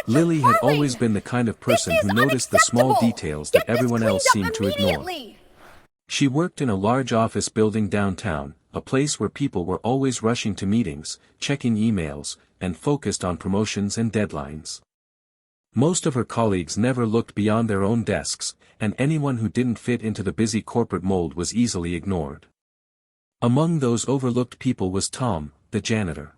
Lily had always appalling! been the kind of This person is who noticed the small unacceptable! details that Get this everyone cleaned else up seemed to ignore. immediately! She worked in a large office building downtown, a place where people were always rushing to meetings, checking emails, and focused on promotions and deadlines. Most of her colleagues never looked beyond their own desks, and anyone who didn't fit into the busy corporate mold was easily ignored. Among those overlooked people was Tom, the janitor.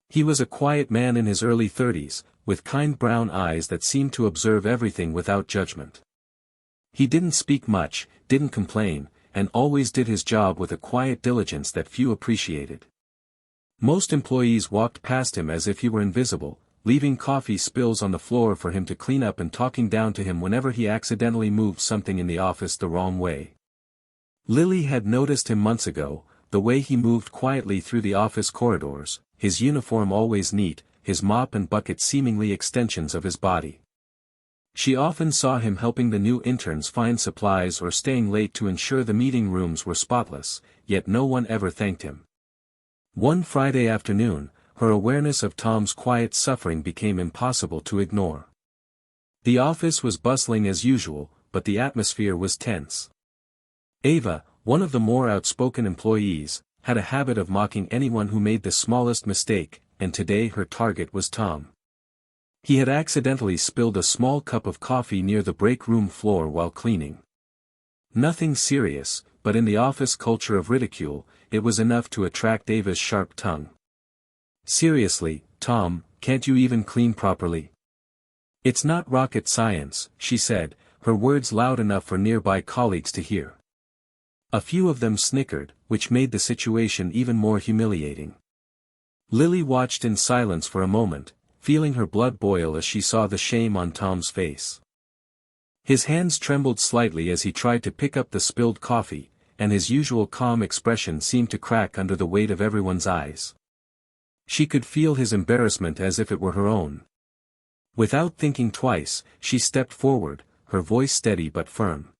He was a quiet man in his early 30s, with kind brown eyes that seemed to observe everything without judgment. He didn't speak much, didn't complain, and always did his job with a quiet diligence that few appreciated. Most employees walked past him as if he were invisible, leaving coffee spills on the floor for him to clean up and talking down to him whenever he accidentally moved something in the office the wrong way. Lily had noticed him months ago, the way he moved quietly through the office corridors, his uniform always neat, his mop and bucket seemingly extensions of his body. She often saw him helping the new interns find supplies or staying late to ensure the meeting rooms were spotless, yet no one ever thanked him. One Friday afternoon, her awareness of Tom's quiet suffering became impossible to ignore. The office was bustling as usual, but the atmosphere was tense. Ava, one of the more outspoken employees, had a habit of mocking anyone who made the smallest mistake, and today her target was Tom. He had accidentally spilled a small cup of coffee near the break room floor while cleaning. Nothing serious, but in the office culture of ridicule, it was enough to attract Ava's sharp tongue. "Seriously, Tom, can't you even clean properly?" "It's not rocket science," she said, her words loud enough for nearby colleagues to hear. A few of them snickered, which made the situation even more humiliating. Lily watched in silence for a moment, feeling her blood boil as she saw the shame on Tom's face. His hands trembled slightly as he tried to pick up the spilled coffee, and his usual calm expression seemed to crack under the weight of everyone's eyes. She could feel his embarrassment as if it were her own. Without thinking twice, she stepped forward, her voice steady but firm.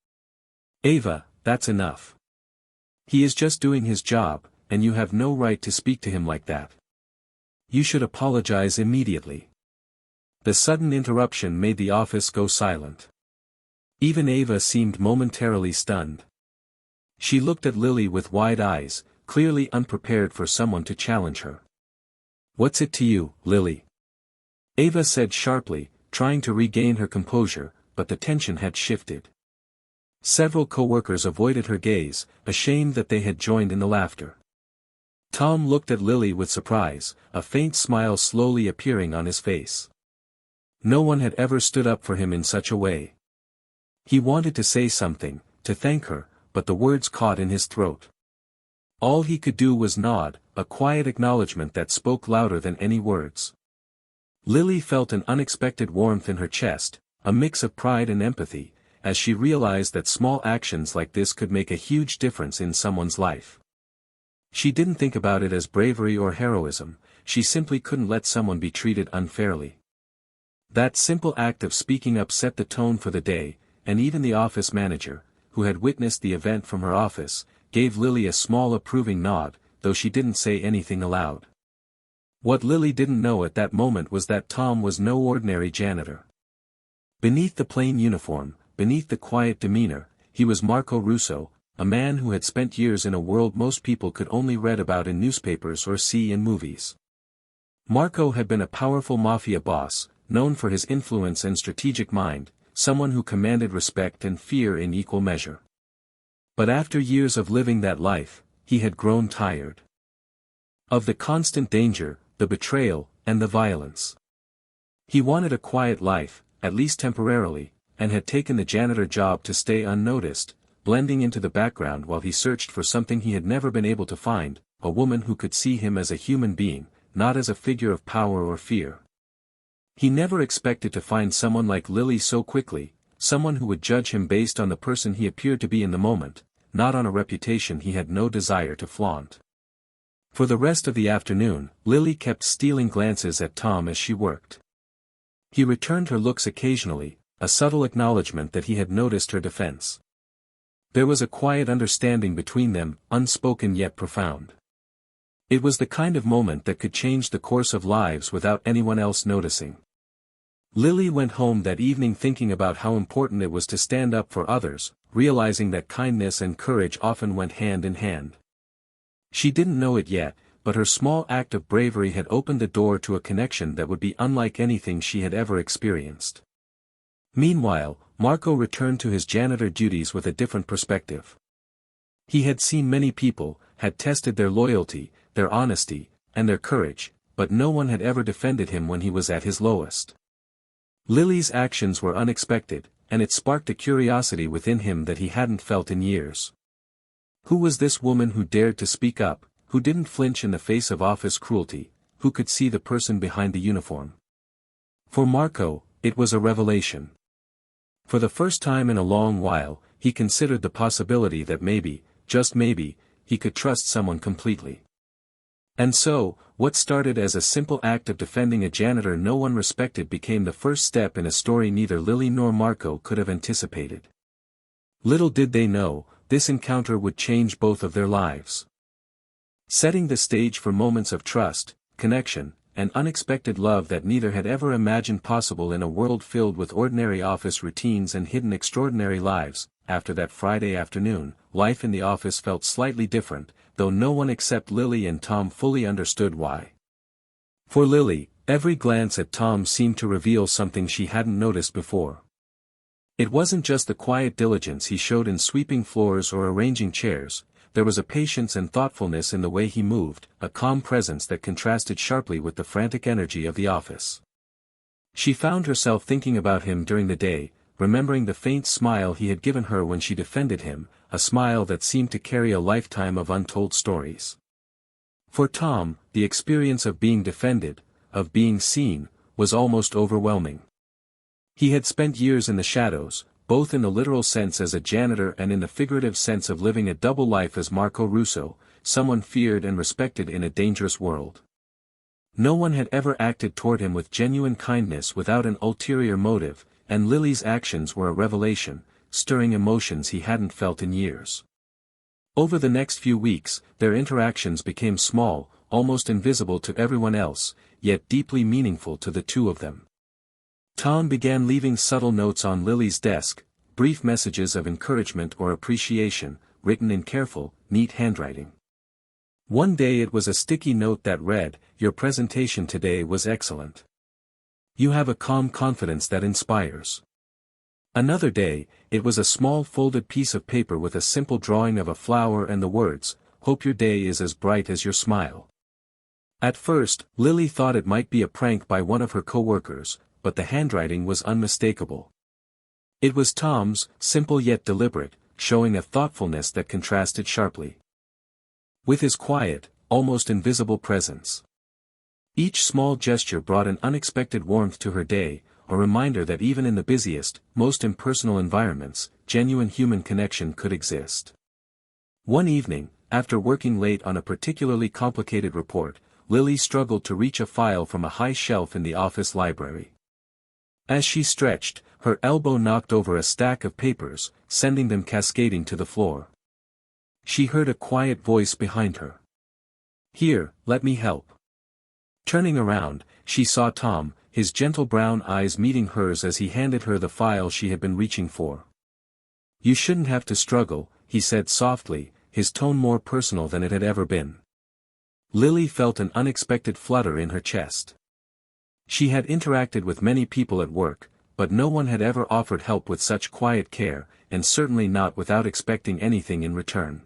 "Ava, that's enough. He is just doing his job, and you have no right to speak to him like that. You should apologize immediately." The sudden interruption made the office go silent. Even Ava seemed momentarily stunned. She looked at Lily with wide eyes, clearly unprepared for someone to challenge her. "What's it to you, Lily?" Ava said sharply, trying to regain her composure, but the tension had shifted. Several coworkers avoided her gaze, ashamed that they had joined in the laughter. Tom looked at Lily with surprise, a faint smile slowly appearing on his face. No one had ever stood up for him in such a way. He wanted to say something, to thank her, but the words caught in his throat. All he could do was nod, a quiet acknowledgement that spoke louder than any words. Lily felt an unexpected warmth in her chest, a mix of pride and empathy, as she realized that small actions like this could make a huge difference in someone's life. She didn't think about it as bravery or heroism, she simply couldn't let someone be treated unfairly. That simple act of speaking up set the tone for the day, and even the office manager, who had witnessed the event from her office, gave Lily a small approving nod, though she didn't say anything aloud. What Lily didn't know at that moment was that Tom was no ordinary janitor. Beneath the plain uniform, beneath the quiet demeanor, he was Marco Russo, a man who had spent years in a world most people could only read about in newspapers or see in movies. Marco had been a powerful mafia boss, known for his influence and strategic mind, someone who commanded respect and fear in equal measure. But after years of living that life, he had grown tired of the constant danger, the betrayal, and the violence. He wanted a quiet life, at least temporarily, and had taken the janitor job to stay unnoticed, blending into the background while he searched for something he had never been able to find, a woman who could see him as a human being, not as a figure of power or fear. He never expected to find someone like Lily so quickly, someone who would judge him based on the person he appeared to be in the moment, not on a reputation he had no desire to flaunt. For the rest of the afternoon, Lily kept stealing glances at Tom as she worked. He returned her looks occasionally, a subtle acknowledgement that he had noticed her defense. There was a quiet understanding between them, unspoken yet profound. It was the kind of moment that could change the course of lives without anyone else noticing. Lily went home that evening thinking about how important it was to stand up for others, realizing that kindness and courage often went hand in hand. She didn't know it yet, but her small act of bravery had opened the door to a connection that would be unlike anything she had ever experienced. Meanwhile, Marco returned to his janitor duties with a different perspective. He had seen many people, had tested their loyalty, their honesty, and their courage, but no one had ever defended him when he was at his lowest. Lily's actions were unexpected, and it sparked a curiosity within him that he hadn't felt in years. Who was this woman who dared to speak up, who didn't flinch in the face of office cruelty, who could see the person behind the uniform? For Marco, it was a revelation. For the first time in a long while, he considered the possibility that maybe, just maybe, he could trust someone completely. And so, what started as a simple act of defending a janitor no one respected became the first step in a story neither Lily nor Marco could have anticipated. Little did they know, this encounter would change both of their lives. Setting the stage for moments of trust, connection, and unexpected love that neither had ever imagined possible in a world filled with ordinary office routines and hidden extraordinary lives. After that Friday afternoon, life in the office felt slightly different, though no one except Lily and Tom fully understood why. For Lily, every glance at Tom seemed to reveal something she hadn't noticed before. It wasn't just the quiet diligence he showed in sweeping floors or arranging chairs, there was a patience and thoughtfulness in the way he moved, a calm presence that contrasted sharply with the frantic energy of the office. She found herself thinking about him during the day, remembering the faint smile he had given her when she defended him, a smile that seemed to carry a lifetime of untold stories. For Tom, the experience of being defended, of being seen, was almost overwhelming. He had spent years in the shadows, both in the literal sense as a janitor and in the figurative sense of living a double life as Marco Russo, someone feared and respected in a dangerous world. No one had ever acted toward him with genuine kindness without an ulterior motive, and Lily's actions were a revelation, stirring emotions he hadn't felt in years. Over the next few weeks, their interactions became small, almost invisible to everyone else, yet deeply meaningful to the two of them. Tom began leaving subtle notes on Lily's desk, brief messages of encouragement or appreciation, written in careful, neat handwriting. One day it was a sticky note that read, "Your presentation today was excellent. You have a calm confidence that inspires." Another day, it was a small folded piece of paper with a simple drawing of a flower and the words, "Hope your day is as bright as your smile." At first, Lily thought it might be a prank by one of her co-workers, but the handwriting was unmistakable. It was Tom's, simple yet deliberate, showing a thoughtfulness that contrasted sharply with his quiet, almost invisible presence. Each small gesture brought an unexpected warmth to her day, a reminder that even in the busiest, most impersonal environments, genuine human connection could exist. One evening, after working late on a particularly complicated report, Lily struggled to reach a file from a high shelf in the office library. As she stretched, her elbow knocked over a stack of papers, sending them cascading to the floor. She heard a quiet voice behind her. "Here, let me help." Turning around, she saw Tom, his gentle brown eyes meeting hers as he handed her the file she had been reaching for. "You shouldn't have to struggle," he said softly, his tone more personal than it had ever been. Lily felt an unexpected flutter in her chest. She had interacted with many people at work, but no one had ever offered help with such quiet care, and certainly not without expecting anything in return.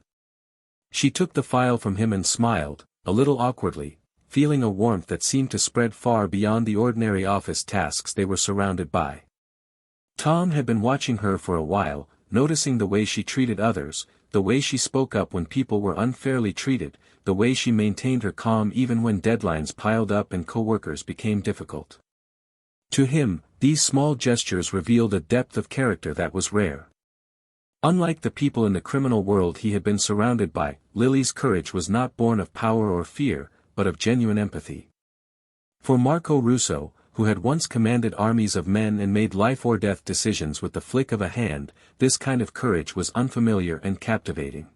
She took the file from him and smiled, a little awkwardly, feeling a warmth that seemed to spread far beyond the ordinary office tasks they were surrounded by. Tom had been watching her for a while, noticing the way she treated others, the way she spoke up when people were unfairly treated, the way she maintained her calm even when deadlines piled up and co-workers became difficult. To him, these small gestures revealed a depth of character that was rare. Unlike the people in the criminal world he had been surrounded by, Lily's courage was not born of power or fear, but of genuine empathy. For Marco Russo, who had once commanded armies of men and made life-or-death decisions with the flick of a hand, this kind of courage was unfamiliar and captivating.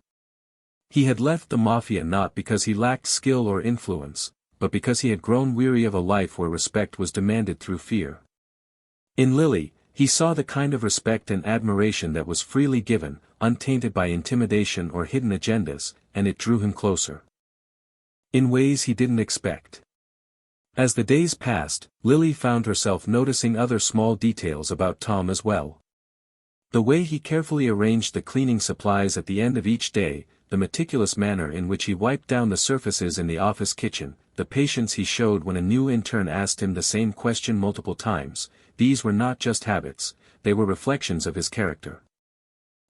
He had left the Mafia not because he lacked skill or influence, but because he had grown weary of a life where respect was demanded through fear. In Lily, he saw the kind of respect and admiration that was freely given, untainted by intimidation or hidden agendas, and it drew him closer. In ways he didn't expect. As the days passed, Lily found herself noticing other small details about Tom as well. The way he carefully arranged the cleaning supplies at the end of each day, the meticulous manner in which he wiped down the surfaces in the office kitchen, the patience he showed when a new intern asked him the same question multiple times, these were not just habits, they were reflections of his character.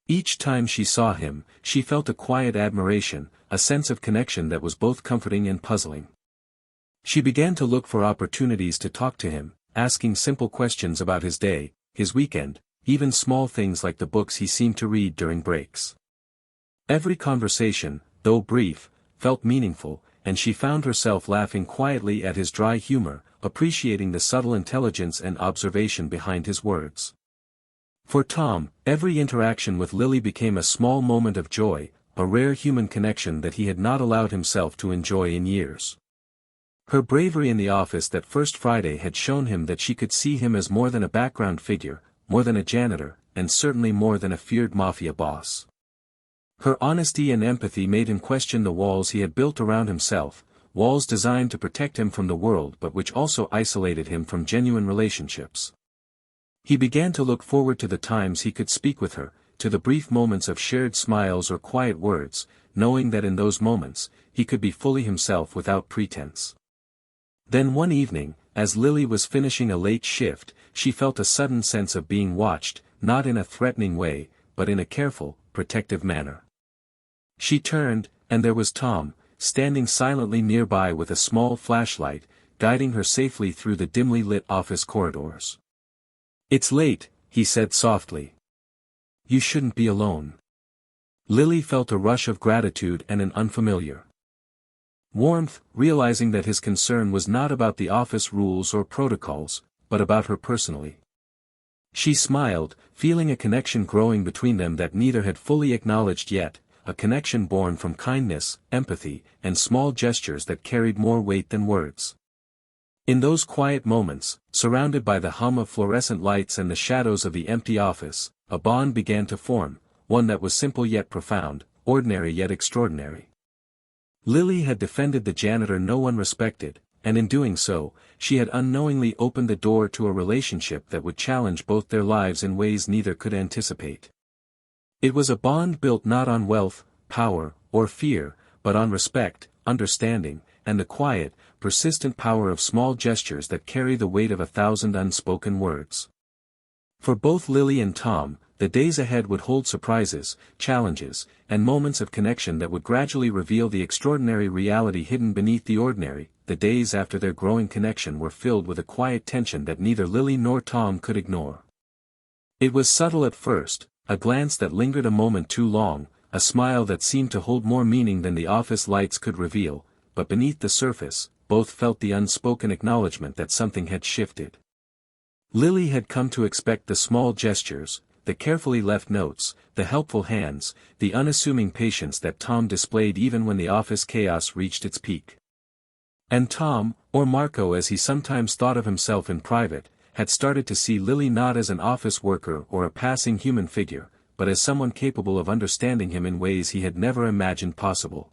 Each time she saw him, she felt a quiet admiration, a sense of connection that was both comforting and puzzling. She began to look for opportunities to talk to him, asking simple questions about his day, his weekend, even small things like the books he seemed to read during breaks. Every conversation, though brief, felt meaningful, and she found herself laughing quietly at his dry humor, appreciating the subtle intelligence and observation behind his words. For Tom, every interaction with Lily became a small moment of joy, a rare human connection that he had not allowed himself to enjoy in years. Her bravery in the office that first Friday had shown him that she could see him as more than a background figure, more than a janitor, and certainly more than a feared Mafia boss. Her honesty and empathy made him question the walls he had built around himself, walls designed to protect him from the world but which also isolated him from genuine relationships. He began to look forward to the times he could speak with her, to the brief moments of shared smiles or quiet words, knowing that in those moments, he could be fully himself without pretense. Then one evening, as Lily was finishing a late shift, she felt a sudden sense of being watched, not in a threatening way, but in a careful, protective manner. She turned, and there was Tom, standing silently nearby with a small flashlight, guiding her safely through the dimly lit office corridors. "It's late," he said softly. "You shouldn't be alone." Lily felt a rush of gratitude and an unfamiliar warmth, realizing that his concern was not about the office rules or protocols, but about her personally. She smiled, feeling a connection growing between them that neither had fully acknowledged yet, a connection born from kindness, empathy, and small gestures that carried more weight than words. In those quiet moments, surrounded by the hum of fluorescent lights and the shadows of the empty office, a bond began to form, one that was simple yet profound, ordinary yet extraordinary. Lily had defended the janitor no one respected, and in doing so, she had unknowingly opened the door to a relationship that would challenge both their lives in ways neither could anticipate. It was a bond built not on wealth, power, or fear, but on respect, understanding, and the quiet, persistent power of small gestures that carry the weight of 1,000 unspoken words. For both Lily and Tom, the days ahead would hold surprises, challenges, and moments of connection that would gradually reveal the extraordinary reality hidden beneath the ordinary. The days after their growing connection were filled with a quiet tension that neither Lily nor Tom could ignore. It was subtle at first, a glance that lingered a moment too long, a smile that seemed to hold more meaning than the office lights could reveal, but beneath the surface, both felt the unspoken acknowledgement that something had shifted. Lily had come to expect the small gestures, the carefully left notes, the helpful hands, the unassuming patience that Tom displayed even when the office chaos reached its peak. And Tom, or Marco as he sometimes thought of himself in private, had started to see Lily not as an office worker or a passing human figure, but as someone capable of understanding him in ways he had never imagined possible.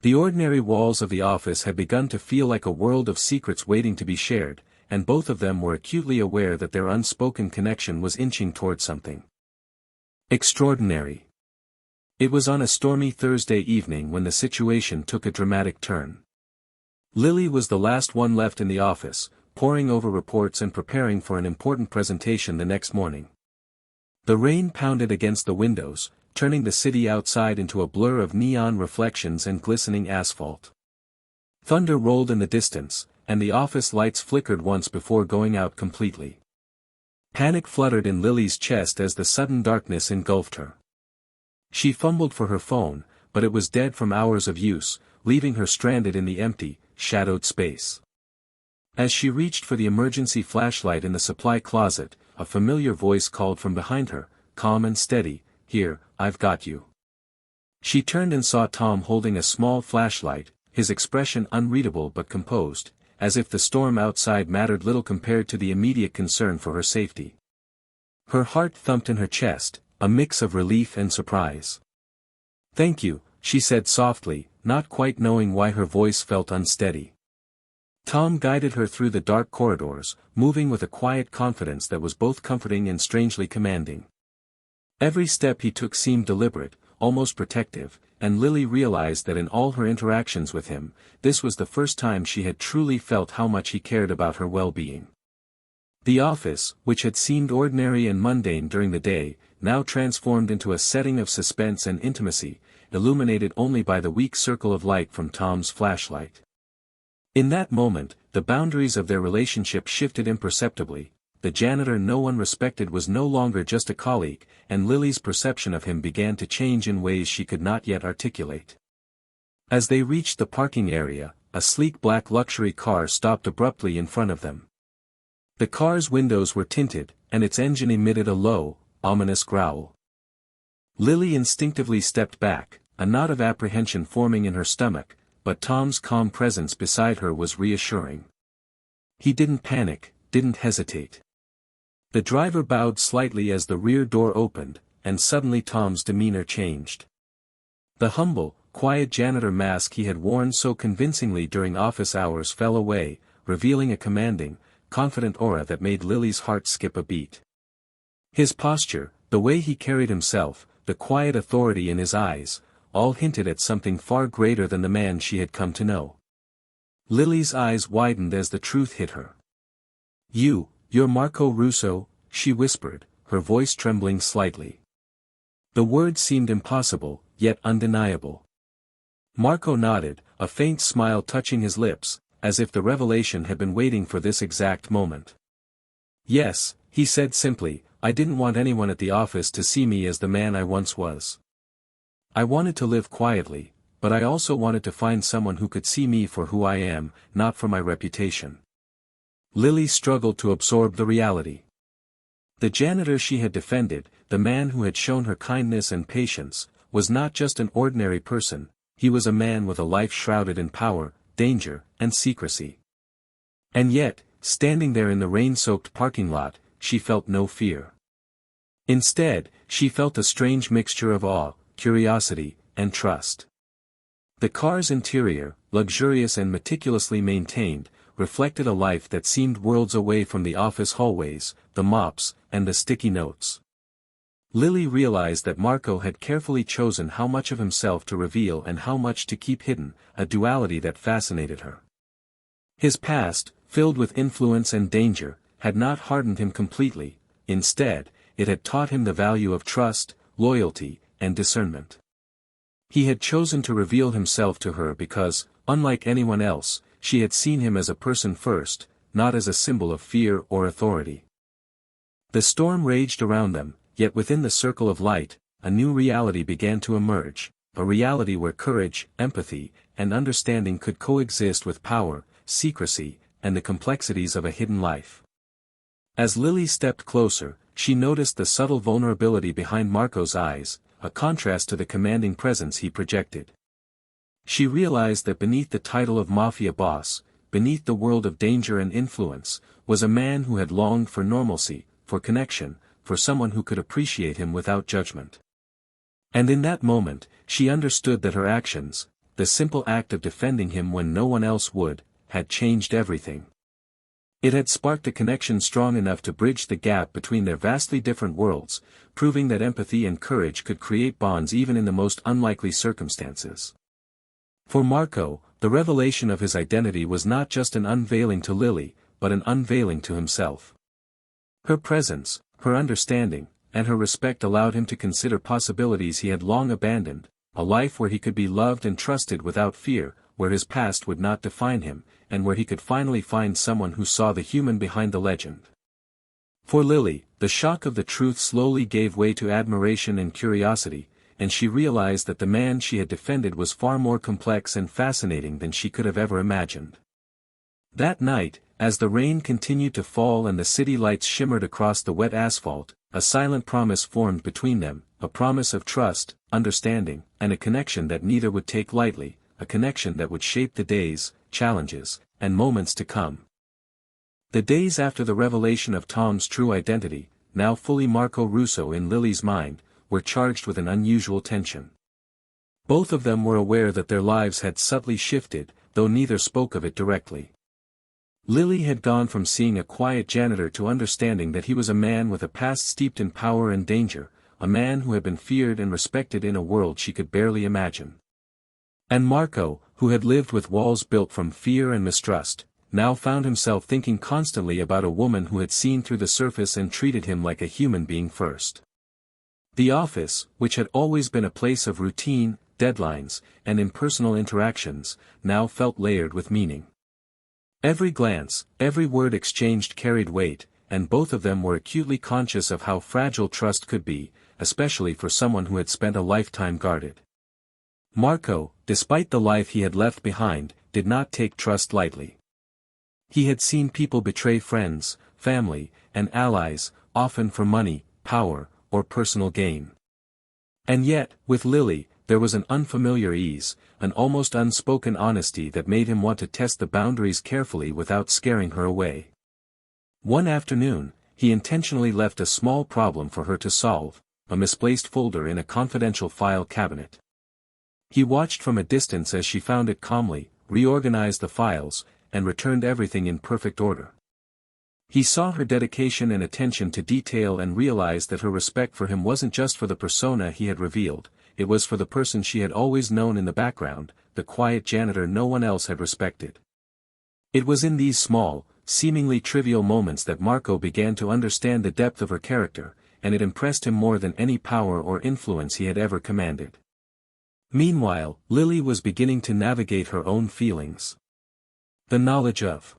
The ordinary walls of the office had begun to feel like a world of secrets waiting to be shared, and both of them were acutely aware that their unspoken connection was inching toward something extraordinary. It was on a stormy Thursday evening when the situation took a dramatic turn. Lily was the last one left in the office, poring over reports and preparing for an important presentation the next morning. The rain pounded against the windows, turning the city outside into a blur of neon reflections and glistening asphalt. Thunder rolled in the distance, and the office lights flickered once before going out completely. Panic fluttered in Lily's chest as the sudden darkness engulfed her. She fumbled for her phone, but it was dead from hours of use, leaving her stranded in the empty, shadowed space. As she reached for the emergency flashlight in the supply closet, a familiar voice called from behind her, calm and steady, "Here, I've got you." She turned and saw Tom holding a small flashlight, his expression unreadable but composed, as if the storm outside mattered little compared to the immediate concern for her safety. Her heart thumped in her chest, a mix of relief and surprise. "Thank you," she said softly, not quite knowing why her voice felt unsteady. Tom guided her through the dark corridors, moving with a quiet confidence that was both comforting and strangely commanding. Every step he took seemed deliberate, almost protective, and Lily realized that in all her interactions with him, this was the first time she had truly felt how much he cared about her well-being. The office, which had seemed ordinary and mundane during the day, now transformed into a setting of suspense and intimacy, illuminated only by the weak circle of light from Tom's flashlight. In that moment, the boundaries of their relationship shifted imperceptibly. The janitor no one respected was no longer just a colleague, and Lily's perception of him began to change in ways she could not yet articulate. As they reached the parking area, a sleek black luxury car stopped abruptly in front of them. The car's windows were tinted, and its engine emitted a low, ominous growl. Lily instinctively stepped back, a knot of apprehension forming in her stomach, but Tom's calm presence beside her was reassuring. He didn't panic, didn't hesitate. The driver bowed slightly as the rear door opened, and suddenly Tom's demeanor changed. The humble, quiet janitor mask he had worn so convincingly during office hours fell away, revealing a commanding, confident aura that made Lily's heart skip a beat. His posture, the way he carried himself, the quiet authority in his eyes, all hinted at something far greater than the man she had come to know. Lily's eyes widened as the truth hit her. You're Marco Russo," she whispered, her voice trembling slightly. The word seemed impossible, yet undeniable. Marco nodded, a faint smile touching his lips, as if the revelation had been waiting for this exact moment. "Yes," he said simply, "I didn't want anyone at the office to see me as the man I once was. I wanted to live quietly, but I also wanted to find someone who could see me for who I am, not for my reputation." Lily struggled to absorb the reality. The janitor she had defended, the man who had shown her kindness and patience, was not just an ordinary person, he was a man with a life shrouded in power, danger, and secrecy. And yet, standing there in the rain-soaked parking lot, she felt no fear. Instead, she felt a strange mixture of awe, curiosity, and trust. The car's interior, luxurious and meticulously maintained, reflected a life that seemed worlds away from the office hallways, the mops, and the sticky notes. Lily realized that Marco had carefully chosen how much of himself to reveal and how much to keep hidden, a duality that fascinated her. His past, filled with influence and danger, had not hardened him completely, instead, it had taught him the value of trust, loyalty, and discernment. He had chosen to reveal himself to her because, unlike anyone else, she had seen him as a person first, not as a symbol of fear or authority. The storm raged around them, yet within the circle of light, a new reality began to emerge, a reality where courage, empathy, and understanding could coexist with power, secrecy, and the complexities of a hidden life. As Lily stepped closer, she noticed the subtle vulnerability behind Marco's eyes, a contrast to the commanding presence he projected. She realized that beneath the title of Mafia boss, beneath the world of danger and influence, was a man who had longed for normalcy, for connection, for someone who could appreciate him without judgment. And in that moment, she understood that her actions, the simple act of defending him when no one else would, had changed everything. It had sparked a connection strong enough to bridge the gap between their vastly different worlds, proving that empathy and courage could create bonds even in the most unlikely circumstances. For Marco, the revelation of his identity was not just an unveiling to Lily, but an unveiling to himself. Her presence, her understanding, and her respect allowed him to consider possibilities he had long abandoned, a life where he could be loved and trusted without fear, where his past would not define him, and where he could finally find someone who saw the human behind the legend. For Lily, the shock of the truth slowly gave way to admiration and curiosity, and she realized that the man she had defended was far more complex and fascinating than she could have ever imagined. That night, as the rain continued to fall and the city lights shimmered across the wet asphalt, a silent promise formed between them, a promise of trust, understanding, and a connection that neither would take lightly, a connection that would shape the days, challenges, and moments to come. The days after the revelation of Tom's true identity, now fully Marco Russo in Lily's mind, were charged with an unusual tension. Both of them were aware that their lives had subtly shifted, though neither spoke of it directly. Lily had gone from seeing a quiet janitor to understanding that he was a man with a past steeped in power and danger, a man who had been feared and respected in a world she could barely imagine. And Marco, who had lived with walls built from fear and mistrust, now found himself thinking constantly about a woman who had seen through the surface and treated him like a human being first. The office, which had always been a place of routine, deadlines, and impersonal interactions, now felt layered with meaning. Every glance, every word exchanged carried weight, and both of them were acutely conscious of how fragile trust could be, especially for someone who had spent a lifetime guarded. Marco, despite the life he had left behind, did not take trust lightly. He had seen people betray friends, family, and allies, often for money, power, or personal gain. And yet, with Lily, there was an unfamiliar ease, an almost unspoken honesty that made him want to test the boundaries carefully without scaring her away. One afternoon, he intentionally left a small problem for her to solve, a misplaced folder in a confidential file cabinet. He watched from a distance as she found it calmly, reorganized the files, and returned everything in perfect order. He saw her dedication and attention to detail and realized that her respect for him wasn't just for the persona he had revealed, it was for the person she had always known in the background, the quiet janitor no one else had respected. It was in these small, seemingly trivial moments that Marco began to understand the depth of her character, and it impressed him more than any power or influence he had ever commanded. Meanwhile, Lily was beginning to navigate her own feelings. The knowledge of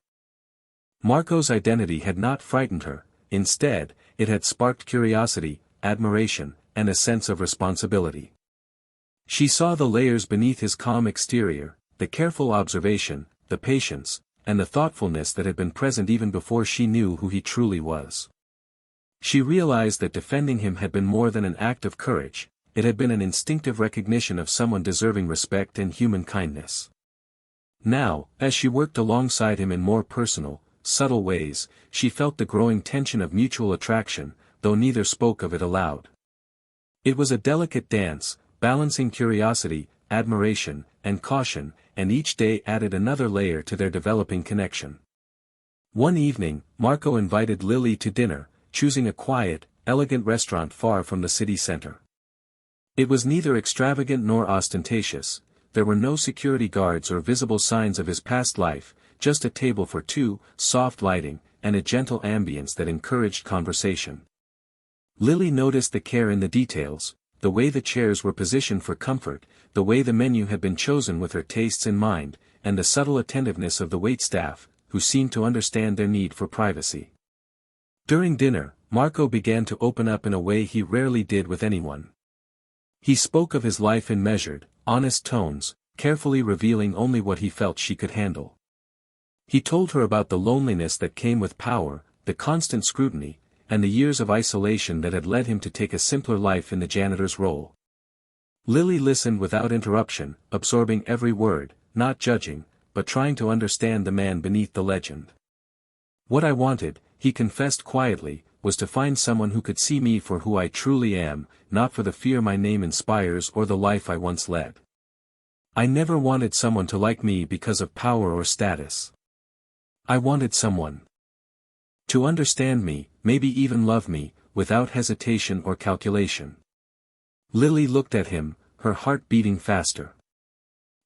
Marco's identity had not frightened her, instead, it had sparked curiosity, admiration, and a sense of responsibility. She saw the layers beneath his calm exterior, the careful observation, the patience, and the thoughtfulness that had been present even before she knew who he truly was. She realized that defending him had been more than an act of courage, it had been an instinctive recognition of someone deserving respect and human kindness. Now, as she worked alongside him in more personal, subtle ways, she felt the growing tension of mutual attraction, though neither spoke of it aloud. It was a delicate dance, balancing curiosity, admiration, and caution, and each day added another layer to their developing connection. One evening, Marco invited Lily to dinner, choosing a quiet, elegant restaurant far from the city center. It was neither extravagant nor ostentatious, there were no security guards or visible signs of his past life, just a table for two, soft lighting, and a gentle ambience that encouraged conversation. Lily noticed the care in the details, the way the chairs were positioned for comfort, the way the menu had been chosen with her tastes in mind, and the subtle attentiveness of the waitstaff, who seemed to understand their need for privacy. During dinner, Marco began to open up in a way he rarely did with anyone. He spoke of his life in measured, honest tones, carefully revealing only what he felt she could handle. He told her about the loneliness that came with power, the constant scrutiny, and the years of isolation that had led him to take a simpler life in the janitor's role. Lily listened without interruption, absorbing every word, not judging, but trying to understand the man beneath the legend. What I wanted, he confessed quietly, was to find someone who could see me for who I truly am, not for the fear my name inspires or the life I once led. I never wanted someone to like me because of power or status. I wanted someone to understand me, maybe even love me, without hesitation or calculation. Lily looked at him, her heart beating faster.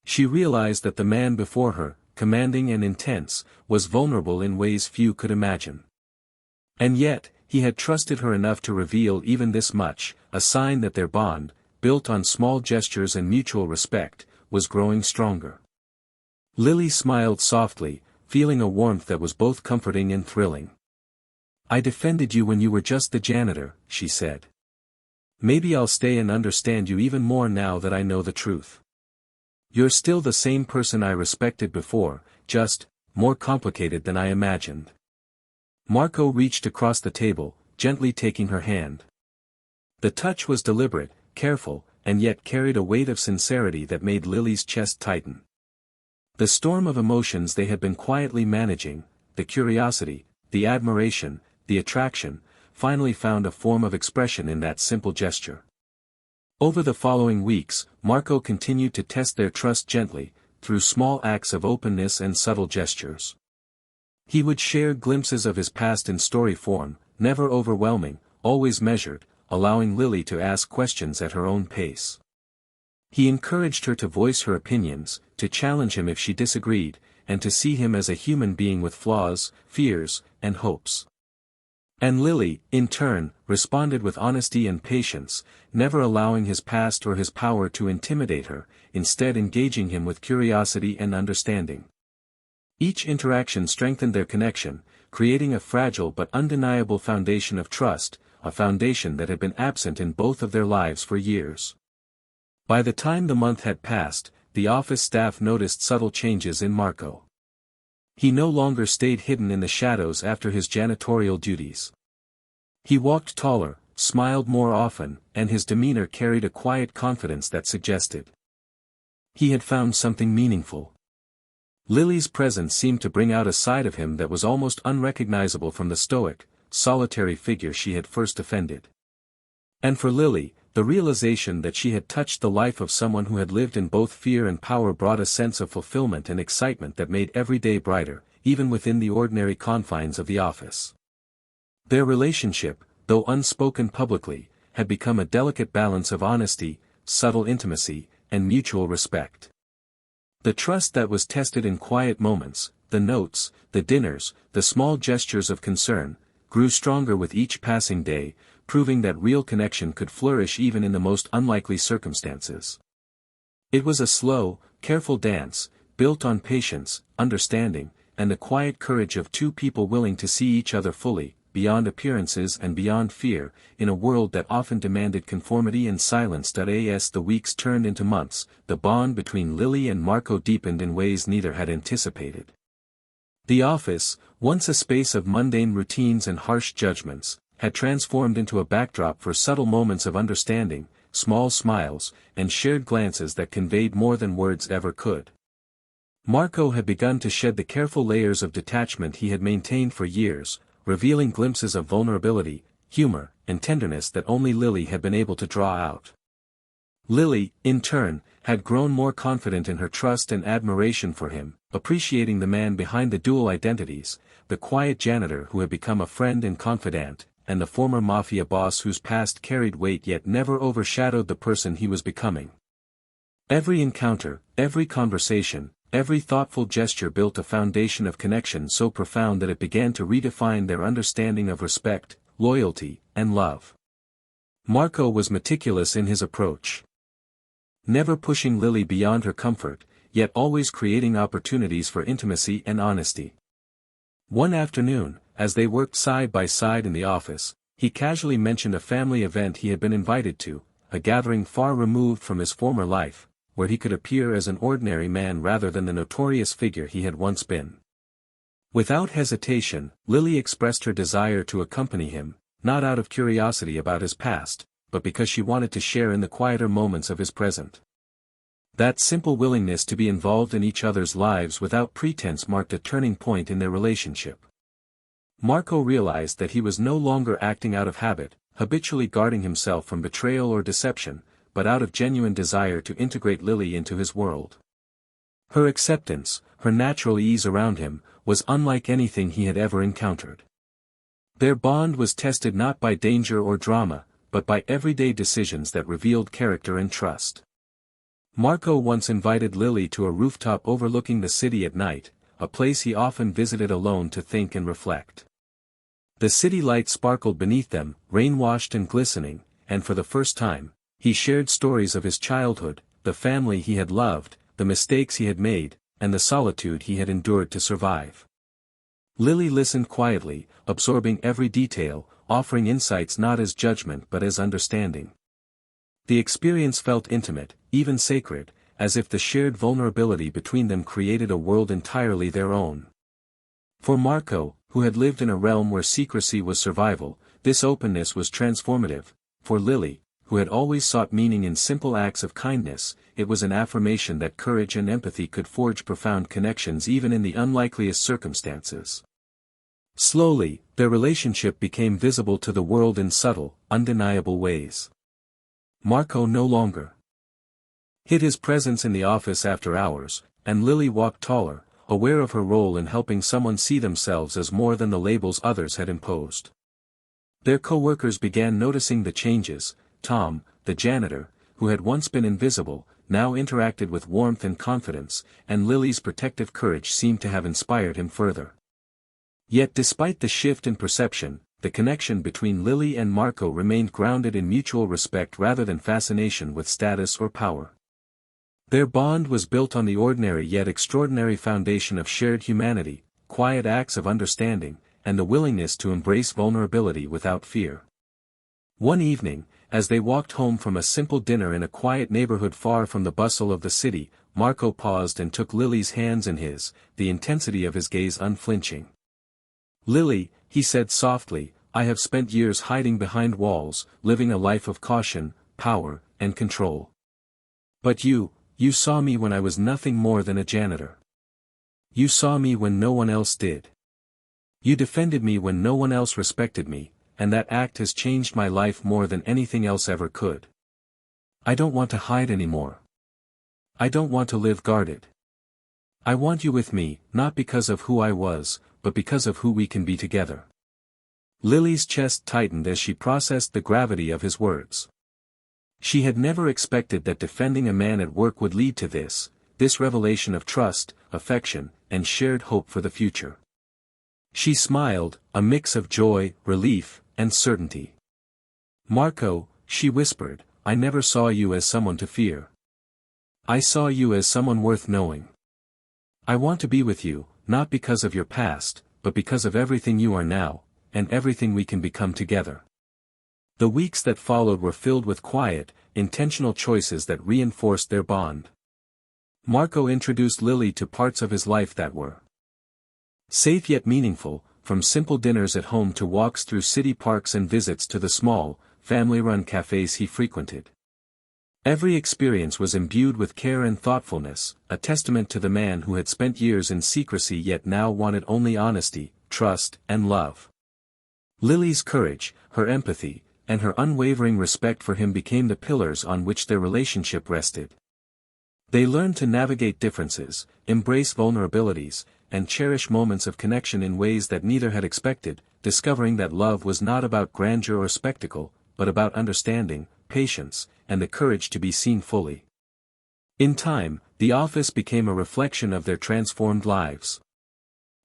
She realized that the man before her, commanding and intense, was vulnerable in ways few could imagine. And yet, he had trusted her enough to reveal even this much, a sign that their bond, built on small gestures and mutual respect, was growing stronger. Lily smiled softly, feeling a warmth that was both comforting and thrilling. I defended you when you were just the janitor, she said. Maybe I'll stay and understand you even more now that I know the truth. You're still the same person I respected before, just more complicated than I imagined. Marco reached across the table, gently taking her hand. The touch was deliberate, careful, and yet carried a weight of sincerity that made Lily's chest tighten. The storm of emotions they had been quietly managing, the curiosity, the admiration, the attraction, finally found a form of expression in that simple gesture. Over the following weeks, Marco continued to test their trust gently, through small acts of openness and subtle gestures. He would share glimpses of his past in story form, never overwhelming, always measured, allowing Lily to ask questions at her own pace. He encouraged her to voice her opinions, to challenge him if she disagreed, and to see him as a human being with flaws, fears, and hopes. And Lily, in turn, responded with honesty and patience, never allowing his past or his power to intimidate her, instead engaging him with curiosity and understanding. Each interaction strengthened their connection, creating a fragile but undeniable foundation of trust, a foundation that had been absent in both of their lives for years. By the time the month had passed, the office staff noticed subtle changes in Marco. He no longer stayed hidden in the shadows after his janitorial duties. He walked taller, smiled more often, and his demeanor carried a quiet confidence that suggested he had found something meaningful. Lily's presence seemed to bring out a side of him that was almost unrecognizable from the stoic, solitary figure she had first offended. And for Lily, the realization that she had touched the life of someone who had lived in both fear and power brought a sense of fulfillment and excitement that made every day brighter, even within the ordinary confines of the office. Their relationship, though unspoken publicly, had become a delicate balance of honesty, subtle intimacy, and mutual respect. The trust that was tested in quiet moments, the notes, the dinners, the small gestures of concern, grew stronger with each passing day, proving that real connection could flourish even in the most unlikely circumstances. It was a slow, careful dance, built on patience, understanding, and the quiet courage of two people willing to see each other fully, beyond appearances and beyond fear, in a world that often demanded conformity and silence. As the weeks turned into months, the bond between Lily and Marco deepened in ways neither had anticipated. The office, once a space of mundane routines and harsh judgments, had transformed into a backdrop for subtle moments of understanding, small smiles, and shared glances that conveyed more than words ever could. Marco had begun to shed the careful layers of detachment he had maintained for years, revealing glimpses of vulnerability, humor, and tenderness that only Lily had been able to draw out. Lily, in turn, had grown more confident in her trust and admiration for him, appreciating the man behind the dual identities, the quiet janitor who had become a friend and confidant, and the former Mafia boss whose past carried weight yet never overshadowed the person he was becoming. Every encounter, every conversation, every thoughtful gesture built a foundation of connection so profound that it began to redefine their understanding of respect, loyalty, and love. Marco was meticulous in his approach, never pushing Lily beyond her comfort, yet always creating opportunities for intimacy and honesty. One afternoon, as they worked side by side in the office, he casually mentioned a family event he had been invited to, a gathering far removed from his former life, where he could appear as an ordinary man rather than the notorious figure he had once been. Without hesitation, Lily expressed her desire to accompany him, not out of curiosity about his past, but because she wanted to share in the quieter moments of his present. That simple willingness to be involved in each other's lives without pretense marked a turning point in their relationship. Marco realized that he was no longer acting out of habit, habitually guarding himself from betrayal or deception, but out of genuine desire to integrate Lily into his world. Her acceptance, her natural ease around him, was unlike anything he had ever encountered. Their bond was tested not by danger or drama, but by everyday decisions that revealed character and trust. Marco once invited Lily to a rooftop overlooking the city at night, a place he often visited alone to think and reflect. The city light sparkled beneath them, rain-washed and glistening, and for the first time, he shared stories of his childhood, the family he had loved, the mistakes he had made, and the solitude he had endured to survive. Lily listened quietly, absorbing every detail, offering insights not as judgment but as understanding. The experience felt intimate, even sacred, as if the shared vulnerability between them created a world entirely their own. For Marco, who had lived in a realm where secrecy was survival, this openness was transformative. For Lily, who had always sought meaning in simple acts of kindness, it was an affirmation that courage and empathy could forge profound connections even in the unlikeliest circumstances. Slowly, their relationship became visible to the world in subtle, undeniable ways. Marco no longer hid his presence in the office after hours, and Lily walked taller, aware of her role in helping someone see themselves as more than the labels others had imposed. Their co-workers began noticing the changes. Tom, the janitor, who had once been invisible, now interacted with warmth and confidence, and Lily's protective courage seemed to have inspired him further. Yet despite the shift in perception, the connection between Lily and Marco remained grounded in mutual respect rather than fascination with status or power. Their bond was built on the ordinary yet extraordinary foundation of shared humanity, quiet acts of understanding, and the willingness to embrace vulnerability without fear. One evening, as they walked home from a simple dinner in a quiet neighborhood far from the bustle of the city, Marco paused and took Lily's hands in his, the intensity of his gaze unflinching. "Lily," he said softly, "I have spent years hiding behind walls, living a life of caution, power, and control. But you saw me when I was nothing more than a janitor. You saw me when no one else did. You defended me when no one else respected me, and that act has changed my life more than anything else ever could. I don't want to hide anymore. I don't want to live guarded. I want you with me, not because of who I was, but because of who we can be together." Lily's chest tightened as she processed the gravity of his words. She had never expected that defending a man at work would lead to this revelation of trust, affection, and shared hope for the future. She smiled, a mix of joy, relief, and certainty. "Marco," she whispered, "I never saw you as someone to fear. I saw you as someone worth knowing. I want to be with you, not because of your past, but because of everything you are now, and everything we can become together." The weeks that followed were filled with quiet, intentional choices that reinforced their bond. Marco introduced Lily to parts of his life that were safe yet meaningful, from simple dinners at home to walks through city parks and visits to the small, family-run cafes he frequented. Every experience was imbued with care and thoughtfulness, a testament to the man who had spent years in secrecy yet now wanted only honesty, trust, and love. Lily's courage, her empathy, and her unwavering respect for him became the pillars on which their relationship rested. They learned to navigate differences, embrace vulnerabilities, and cherish moments of connection in ways that neither had expected, discovering that love was not about grandeur or spectacle, but about understanding, patience, and the courage to be seen fully. In time, the office became a reflection of their transformed lives.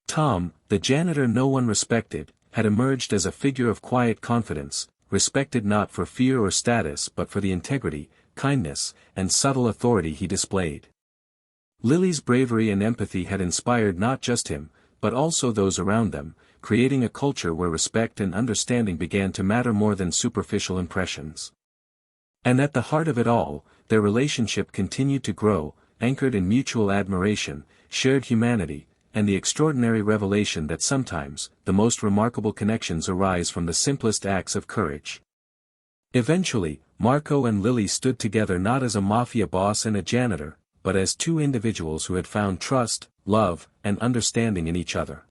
Tom, the janitor no one respected, had emerged as a figure of quiet confidence, respected not for fear or status but for the integrity, kindness, and subtle authority he displayed. Lily's bravery and empathy had inspired not just him, but also those around them, creating a culture where respect and understanding began to matter more than superficial impressions. And at the heart of it all, their relationship continued to grow, anchored in mutual admiration, shared humanity, and the extraordinary revelation that sometimes, the most remarkable connections arise from the simplest acts of courage. Eventually, Marco and Lily stood together not as a mafia boss and a janitor, but as two individuals who had found trust, love, and understanding in each other.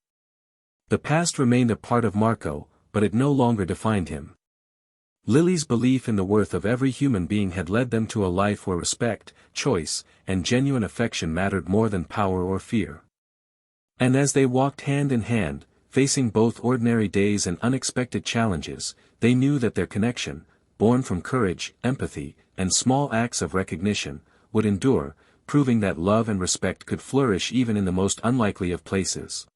The past remained a part of Marco, but it no longer defined him. Lily's belief in the worth of every human being had led them to a life where respect, choice, and genuine affection mattered more than power or fear. And as they walked hand in hand, facing both ordinary days and unexpected challenges, they knew that their connection, born from courage, empathy, and small acts of recognition, would endure, proving that love and respect could flourish even in the most unlikely of places.